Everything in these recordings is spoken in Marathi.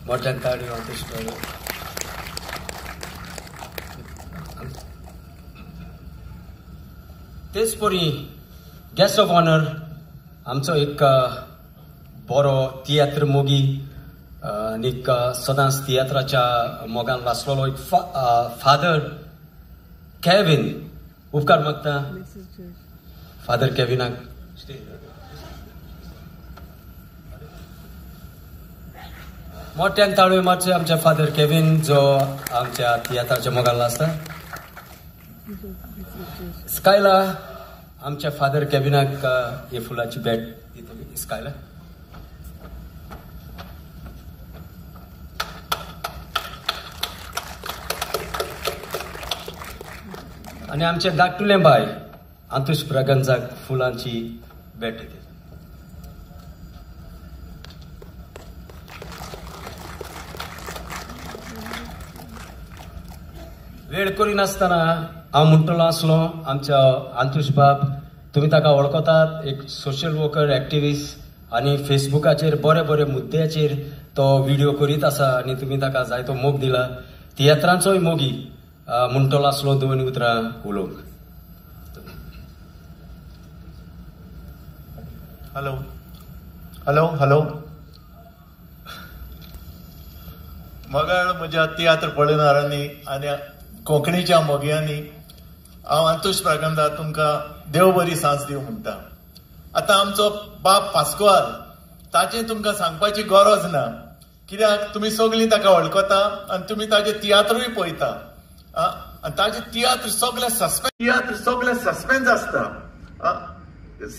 मोठ्यान ताळी ऑर्केस्ट्रा. तेच परी गेस्ट ऑफ ऑनर आमचो एक बरो तियात्र मोगी आनी सदांच तियात्राच्या मोगान वाचलेलो एक फादर केविन. उपकार मागता फादर केविनाक. मोठ्यान ताळयो मारचे आमच्या फादर केविन जो आमच्या तियात्राच्या मोगान आसता. स्कायला आमच्या फादर केविनाक हे फुलाची भेट दितली. स्कायला आणि आमच्या धाकटुले बाय अंतुश ब्रागंजाक फुलांची भेट दितली. वेळ करिनासतना हांव म्हणटलो आसलो आमच्या अंतुश बाब. तुम्ही ताका वळखतात, एक सोशल वर्कर एक्टिविस्ट आनी फेसबुकाचेर बरे बरे मुद्द्याचेर तो व्हिडिओ करीत आसा आनी तुमी ताका जायतो मोग दिला. तियात्रांचोय मोगी म्हणटलो आसलो दोन उतरां उलोवंक. Hello hello hello. मोगाळ म्हज्या तियात्र पळयणाऱ्यांनी आनी कोंकणीच्या मोग्यांनी हांव अंतुश ब्रागंजा तुमकां देव बरी सांज दिवं म्हणटा. आतां आमचो बाब पास्कवाल ताचें तुमकां सांगपाची गरज ना, कित्याक तुमी सगळीं ताका वळखता आनी तुमी ताचें तियात्रूय पळयता. आनी ताचें तियात्र सगळें सस्पेन्स आसता.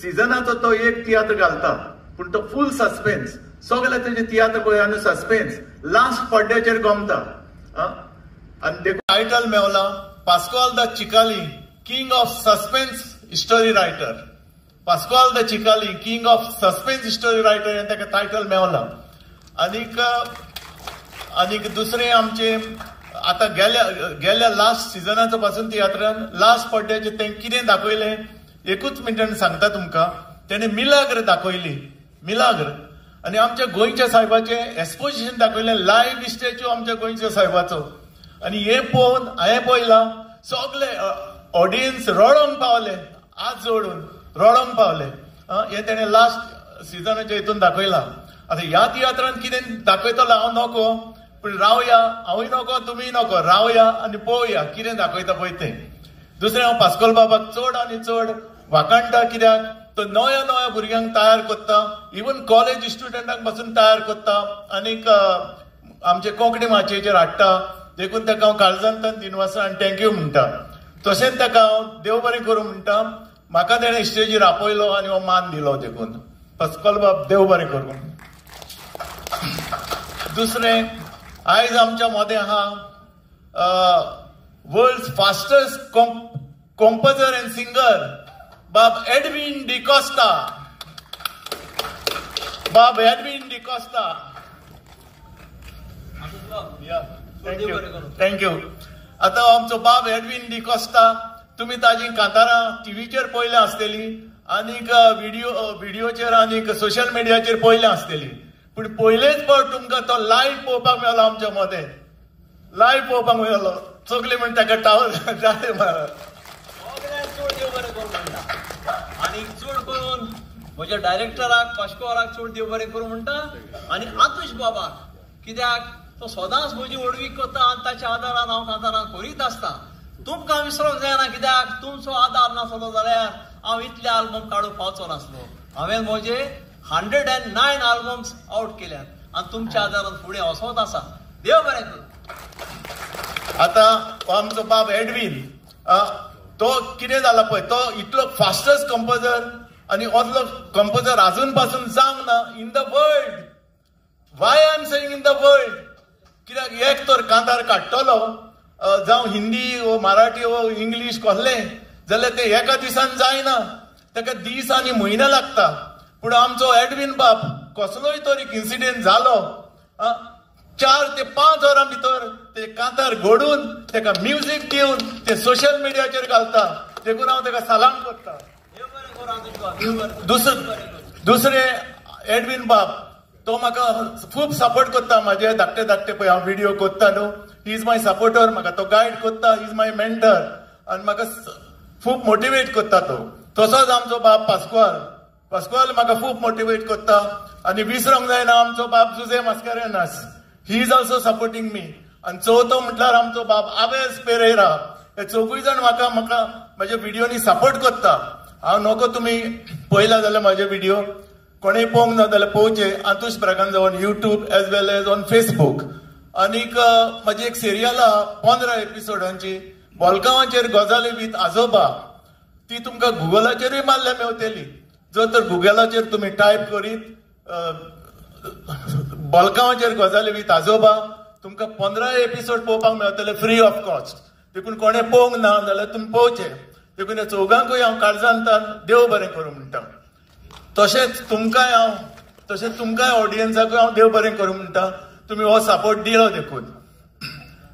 सिजनाचो तो एक तियात्र घालता पूण तो फूल सस्पेन्स. सगळे तेजे तियात्र पळय आनी सस्पेन्स लास्ट पड्ड्याचेर गमता. आनी टायटल मेवला Pascoal de Chicalim king of suspense story writer. Pascoal de Chicalim king of suspense story writer हें ताका टायटल मेवला. आनीक दुसरें आमचें आतां गेल्या लास्ट सिजनाचो पासून तियात्रान लास्ट पड्ड्याचेर तें कितें दाखयलें एकूच मिनटान सांगता तुमकां. तेणें मिलाग्र दाखयली, मिलाग्र. आनी आमच्या गोंयच्या साहेबाचें एक्सपोजिशन दाखयलें, लायव्ह स्टॅच्यू आमच्या गोंयच्या साहेबाचो. आनी हें पळोवन हांवें पळयलां सगळे ऑडियन्स रडोंक पावले, हात जोडून रडोंक पावले. हें तेणें लास्ट सिजनाच्या हितून दाखयलां. आतां ह्या तियात्रान कितें दाखयतलो हांव नको, पूण रावया, हांवूय नको तुमीय नको, रावया आनी पळोवया कितें दाखयता पळय तें. दुसरें हांव पास्कोल बाबाक चड आनी चड वाखाणटा, कित्याक तो नव्या नव्या भुरग्यांक तयार करता, इवन कॉलेज स्टुडंटांक पासून तयार करता आनीक आमचे कोंकणी माचयेचेर हाडटा. देखून ताका हांव काळजांतल्यान दिनवासा आनी थँक्यू म्हणटा. तशेंच ताका हांव देव बरें करूं म्हणटा. म्हाका तेणें स्टेजीर आपयलो आनी हो मान दिलो. देखून पास्कोल बाब देव बरें करूं. दुसरें आयज आमच्या मदें आहा world fastest composer end singer बाब एडविन डिकोस्टा. बाब एडविन डिकोस्टा. थँक्यू. आतां आमचो बाब एडविन डिकोस्टा, तुमी ताजी कांतारां टीव्हीचेर पळयल्या आसतली आनीक व्हिडिओचेर आनीक सोशल मिडियाचेर पळयल्या आसतली. पूण पयलेच फावट तुमकां तो लायव्ह पळोवपाक मेळलो आमच्या मदें. लायव्ह पळोवपाक मेळलो. चगले म्हण ताका टावर जाय मारत. चड देव बरें करूं म्हणटा. आनी चड करून म्हज्या डायरेक्टराक पाश्कोवालाक चड देव बरें करूं म्हणटा. आनी अंतुश बाबाक, कित्याक तो सदांच म्हजी ओडवीक करता आनी ताच्या आदारान हांव कांतारां करीत आसता. तुमकां विसरूंक जायना, कित्याक तुमचो आदार नासलो जाल्यार हांव इतले आल्बम काडूंक पावचो नासलो. हांवें म्हजे 109 आल्बम्स आउट केल्यात आनी तुमच्या आदारान फुडें वचत आसा. देव बरें करूं. आतां आमचो बाब एडविन, तो कितें जाला पळय, तो इतलो फास्टेस्ट कंपोजर आनी असलो कंपोजर आजून पासून जावंक ना in the world. Y I am saying in the world, कित्याक एक तर कांतार काडटलो जावं हिंदी वो मराठी वो इंग्लीश कसलें जाल्यार ते एका दिसान जायना, ताका दीस आनी म्हयने लागता. पूण आमचो एडविन बाब कसलोय तर एक इन्सिडेंट जालो 4 ते 5 वरां भितर ते कांतार घडून ताका म्युजीक दिवन ते सोशल मिडियाचेर घालता. देखून हांव ताका सलाम करता. दुसरे एडविन बाब तो म्हाका खूब सपोर्ट करता म्हाजे धाकटे धाकटे पळय हांव व्हिडिओ कोत्ता न्हू. He is my supporter. म्हाका तो गायड कोत्ता. ही इज माय मेंटर आनी म्हाका खूब मोटिवेट करता तो. तसोच आमचो बाब पास्कुआल म्हाका खूब मोटिवेट करता. आनी विसरूंक जायना आमचो बाब Jose Mascarenhas. He is also supporting me. आनी चवथो म्हटल्यार आमचो बाब आवेस पेरेरा. हे चौगूय जाण म्हाका म्हाज्या व्हिडिओनी सपोर्ट करता. हांव नोको तुमी पळयला जाल्यार म्हाजे व्हिडिओ कोणेय पळोवंक ना जाल्यार पळोवचे. आतुश Braganza on YouTube as well as on Facebook. आनीक म्हाजी एक सिरियल आहा 15 एपिसोडांची बोलगांवाचेर गजाली विथ आजोबा. ती तुमकां गुगलाचेरूय मारल्यार मेवतली. जर तर गुगलाचेर तुमी टायप करीत बोलगांवाचेर गजाली विथ आजोबा तुमकां 15 एपिसोड पळोवपाक मेवतले फ्री ऑफ कॉस्ट. देखून कोणें पळोवंक ना जाल्यार तुमी पळोवचे. देखून ह्या चौगांकूय हांव काळजांतान देव बरें करूं म्हणटा. तशेंच तुमकांय ऑडियन्साकूय हांव देव बरें करूं म्हणटा. तुमी हो सपोर्ट दिलो देखून.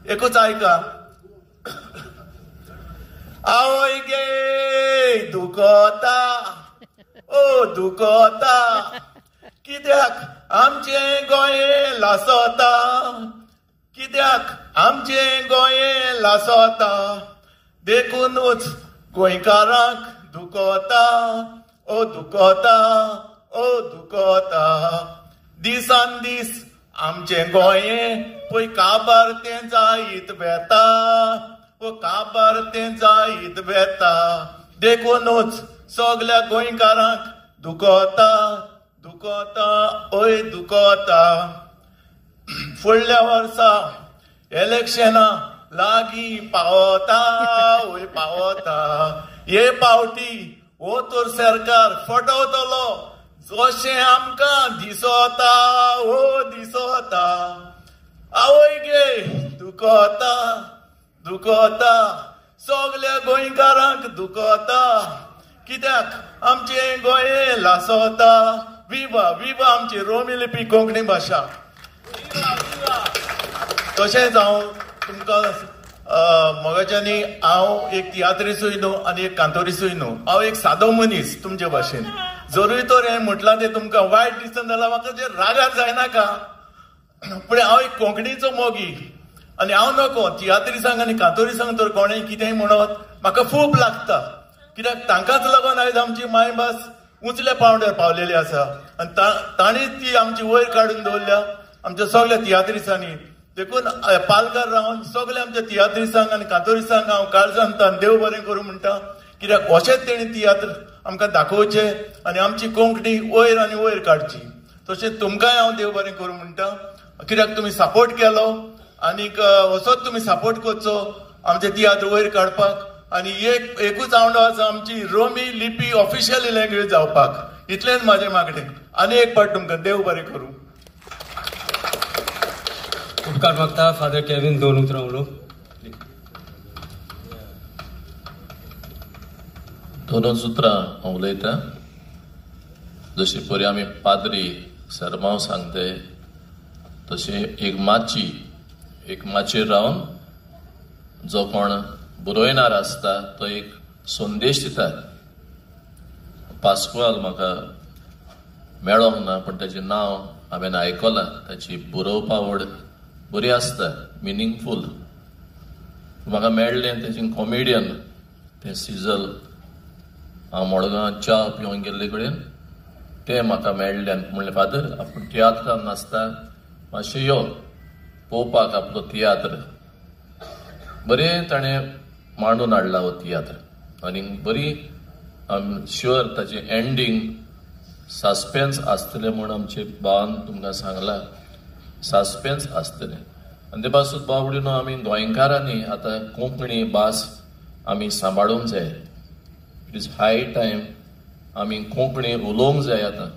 एकूच आयका. आवय गे दुखता ओ दुखता कित्याक आमचें गोंय लासता. कित्याक आमचें गोंय लासता. देखूनच गोंयकारांक दुखता ओ दुखता ओ दुखता. दिसान दीस आमचें गोंय पळय काबार तें जायत वेता ओ काबार तें जायत वेता. देखूनच सगल्या गोंयकारांक दुखता ओय दुखता. फुडल्या वर्सा इलेक्शनां लागीं पावता ओय पावता. हे पावटी हो तर सरकार फटवतलो जशें आमकां दिसता ओ दिसता. आवय गे दुखता सगल्या गोंयकारांक दुखता. कित्याक आमचें गोंय लासता. विवा आमची रोमी लिपी कोंकणी भाशा. तशेंच हांव तुमकां मोगाच्यानी हांव एक तियात्रीसूय न्हू आनी एक कांतोरीसूय न्हू. हांव एक सादो मनीस तुमचे भाशेन. जरूय तर हें म्हटलां तें तुमकां वायट दिसता जाल्यार म्हाका जे रागार जायनाका. पूण हांव एक कोंकणीचो मोगी आनी हांव नको तियात्री सांग आनी कांतोरी सांग तर कोणें कितेंय म्हणत म्हाका खूब लागता. कित्याक तांकांच लागून आयज आमची मायभास उंचल्या पांवड्यार पावलेली आसा. आनी तांणीच ती आमची वयर काडून दवरल्या आमच्या सगळ्या तियात्रिसांनी. देखून पालकार रावन सगळे आमच्या तियात्रिसांक आनी कांतोरिसांक हांव काळजांतान देव बरें करूं म्हणटा. कित्याक अशेंच तेणी तियात्र आमकां दाखोवचे आनी आमची कोंकणी वयर आनी वयर काडची. तशेंच तुमकांय हांव देव बरें करूं म्हणटा. कित्याक तुमी सपोर्ट केलो आनीक असोच तुमी सपोर्ट करचो आमचें तियात्र वयर काडपाक. आनी एकूच आवडो आसा आमची रोमी लिपी ऑफिशियल लँग्वेज जावपाक. इतलेंच म्हाजें मागणें. आनी एक फावट तुमकां देव बरें करूं. उपकार मागता फादर केविन 2 उतरां उलोव. 2 उतरां हांव उलयतां. जशी परी आमी पाद्री सरमांव सांगताय तशें एक माचयेर रावन जो कोण बरोयणार आसता तो एक संदेश दिता. पास्कुआल म्हाका मेळोंक ना पूण ताचें नांव हांवें आयकलां. ताची बरोवपा आवड बरी आसता, मिनींगफूल. म्हाका मेळ्ळें ताचें कॉमेडियन तें सिजल. हांव मडगांव च्या पिवंक गेल्ले कडेन तें म्हाका मेळ्ळें. म्हणलें फादर आपूण तियात्रान नाचता मातशें यो पळोवपाक आपलो तियात्र. बरें ताणें मांडून हाडला हो तियात्र. आनी बरी शुअर ताचें एंडींग सस्पेन्स आसतलें म्हूण आमचे भावान तुमकां सांगलां. सस्पेन्स आसतलें. आनी ते पासून बावडीन आमी गोंयकारांनी आतां कोंकणी भास आमी सांबाळूंक जाय. इट इज हाय टायम आमी कोंकणी उलोवंक जाय. आतां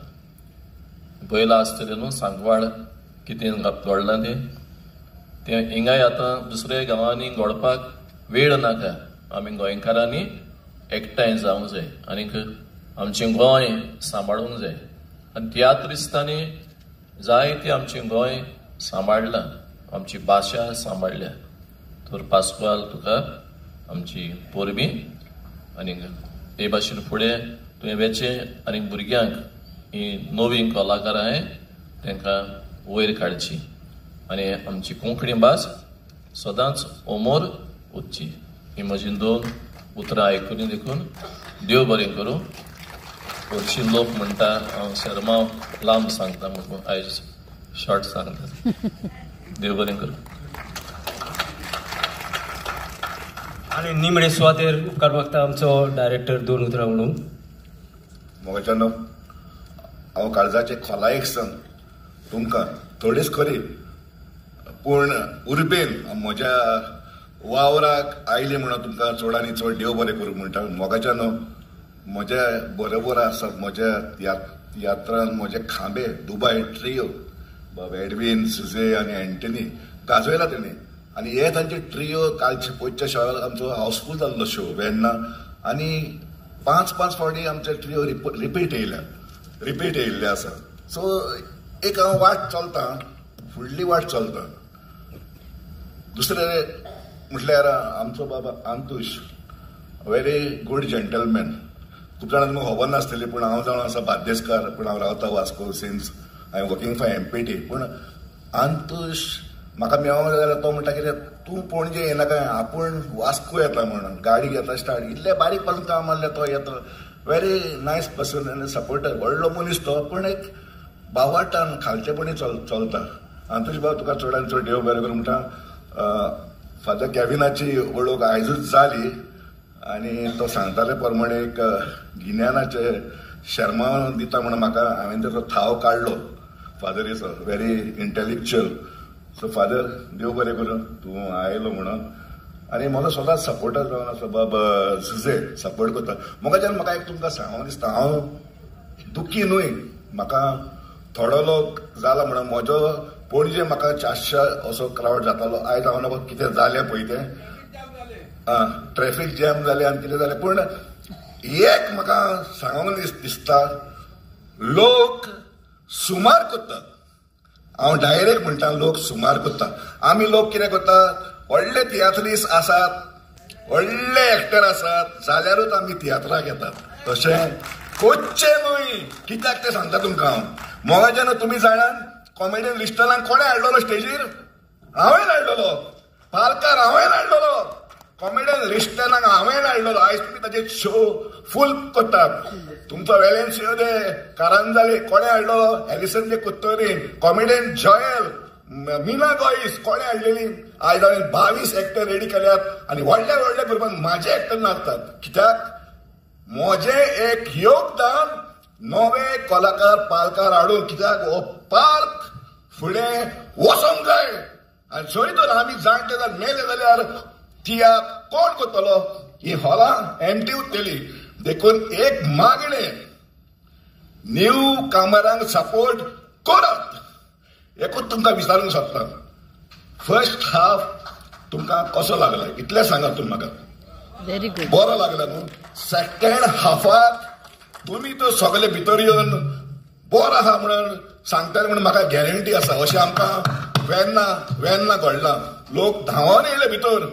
पयला आसतलें न्हू सांकवाळ कितें घडलां तें हिंगाय आतां दुसऱ्या गांवांनी घडपाक वेळ नाका. आमी गोंयकारांनी एकठांय जावंक जाय आनीक आमचें गोंय सांबाळूंक जाय. आनी तियात्रिस्तांनी जायतें आमचें गोंय सांबाळलां, आमची भाशा सांबाळल्या. तर पास्कुआल तुका आमची पोरबी आनीक हे भाशेन फुडें तुवें वेचें आनी भुरग्यांक ही नवीं कलाकारां तांकां वयर काडची आनी आमची कोंकणी भास सदांच ओमोर उरची. ही म्हजी 2 उतरां आयकून देखून देव बरें करूं. हरशीं लोक म्हणटा हांव शर्माव लांब सांगता म्हणून आयज शॉर्ट सांगता. देव बरें करूं. आणि निमणे सुवातेर उपकार मागता आमचो डायरेक्टर 2 उतरां म्हणून. मोगाच्यानो हांव काळजाचे खोलायेक सांग तुमकां थोडीच खरी पूण उर्बेन म्हज्या वावराक आयले म्हणून तुमकां चड आनी चड देव बरें करूं म्हणटा. मोगाच्यानो म्हज्या बरोबर आसा म्हज्या यात्रान म्हजे खांबे दुबाय ट्रियो एडवीन सुजे आनी एंटनी गाजयला तेणी आनी हे तांचे ट्रियो कालचे पयच्या शहरात आमचो हावसफूल जाल्लो शो वेन्ना आनी 5 फावटी आमचे ट्रियो रिपीट येयल्ले आसा. सो एक हांव वाट चलतां फुडली वाट चलतां. दुसरे म्हटल्यार आमचो बाबा अंतुश व्हेरी गूड जेंटलमॅन. खूब जाणांक म्हाका खबर नासतली पूण हांव जावन आसा बार्देसकार पूण हांव रावता Vasco since I am working for MPT. पूण अंतुश म्हाका मेळोंक जाल्यार तो म्हणटा कितें तूं पणजे येना काय आपूण वास्को येता म्हणून गाडी घेता स्टार्ट इतले बारीक पासून काम मारले तो येता. व्हेरी नायस पर्सन आनी सपोर्टर व्हडलो मनीस तो पूण एक बावाटान खालचेपणी चलता. अंतुश बाब तुका चड आनी चड देव बरें करूं म्हणटा. फादर कॅविनाची वळख आयजूच जाली आनी तो सांगताले प्रमाणे एक गिन्यानाचे शर्मा दिता म्हणून म्हाका हांवें तेचो थाव काडलो. Father is a very intellectual. So father देव बरें करूं तूं आयलो म्हणून आनी म्हाजो सदांच सपोर्टर जावन आसा बाब सुजे सपोर्ट करता. म्हाका एक तुमकां सांगूंक दिसता हांव दुखी न्हय म्हाका थोडो लोक जाला म्हणून म्हजो पणजे म्हाका 400 असो क्रावड जातालो. आयज हांव नकळो कितें जालें पळय तें ट्रॅफीक जॅम जालें आनी कितें जालें पूण एक म्हाका सांगूंक दिसता लोक सुमार करतात. हांव डायरेक्ट म्हणटा लोक सुमार करता. आमी लोक कितें करतात व्हडले तियात्रीस आसात व्हडले एक्टर आसात जाल्यारूच आमी तियात्राक येतात. तशें कोच्चे न्हय. कित्याक तें सांगता तुमकां हांव. मोगाच्यान तुमी जाणात कॉमेडियन लिस्टलांक कोणें हाडलेलो स्टेजीर हांवें हाडलेलो. पालकार हांवें हाडलेलो. कॉमेडियन लिस्टलांक हांवें हाडलेलो. आयज तुमी ताचे शो फूल करतात. तुमचो वेलेन्सियो दे कारांजाले कोणें हाडलेलो एलिसन दे कुत्तोरीन कॉमेडियन जॉयल मीना गॉईस कोणें हाडलेली. आयज हांवें 22 एक्टर रेडी केल्यात आनी व्हडल्या व्हडल्या ग्रुपान म्हाजे एक्टर नाचतात. कित्याक म्हजें एक योगदान नवे कलाकार पालकार हाडून कित्याक हो पार्क फुडें वचोंक जाय आनी जरी तर आमी जाणटे जावन मेले जाल्यार तियाक कोण करतलो. ही हॉलां एम्प्टी उरतली. देखून एक मागणें न्यू कामरांक सपोर्ट करात. एकूच तुमकां विचारूंक सोदता फर्स्ट हाफ तुमकां कसो लागला इतलें सांगात तुमी म्हाका. Very good. बरो लागला न्हू. सेकंड हाफाक तुमी तो सगळे भितर येवन बरो आहा म्हणून सांगताले म्हणून म्हाका गॅरंटी आसा. अशें आमकां वेन्ना घडलां. लोक धांवून येयले भितर.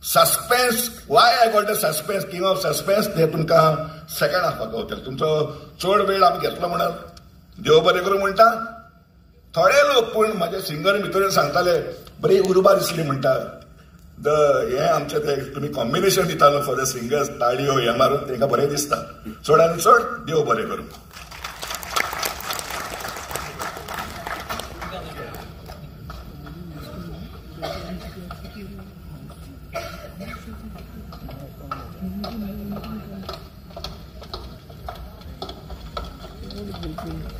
Suspense Y I got a suspense king of suspense ते तुमकां सेकंड हाफाक गावतले. तुमचो चड वेळ आमी घेतलो म्हणून देव बरें करूं म्हणटा. थोडे लोक पूण म्हाजे सिंगर भितर सांगताले बरी उर्बा दिसली म्हणटा. हे आमचे ते तुमी कॉम्बिनेशन दितालो फॉर द सिंगर्स ताळयो हे मारून तांकां बरें दिसता. चड आनी चड देव बरें करूं.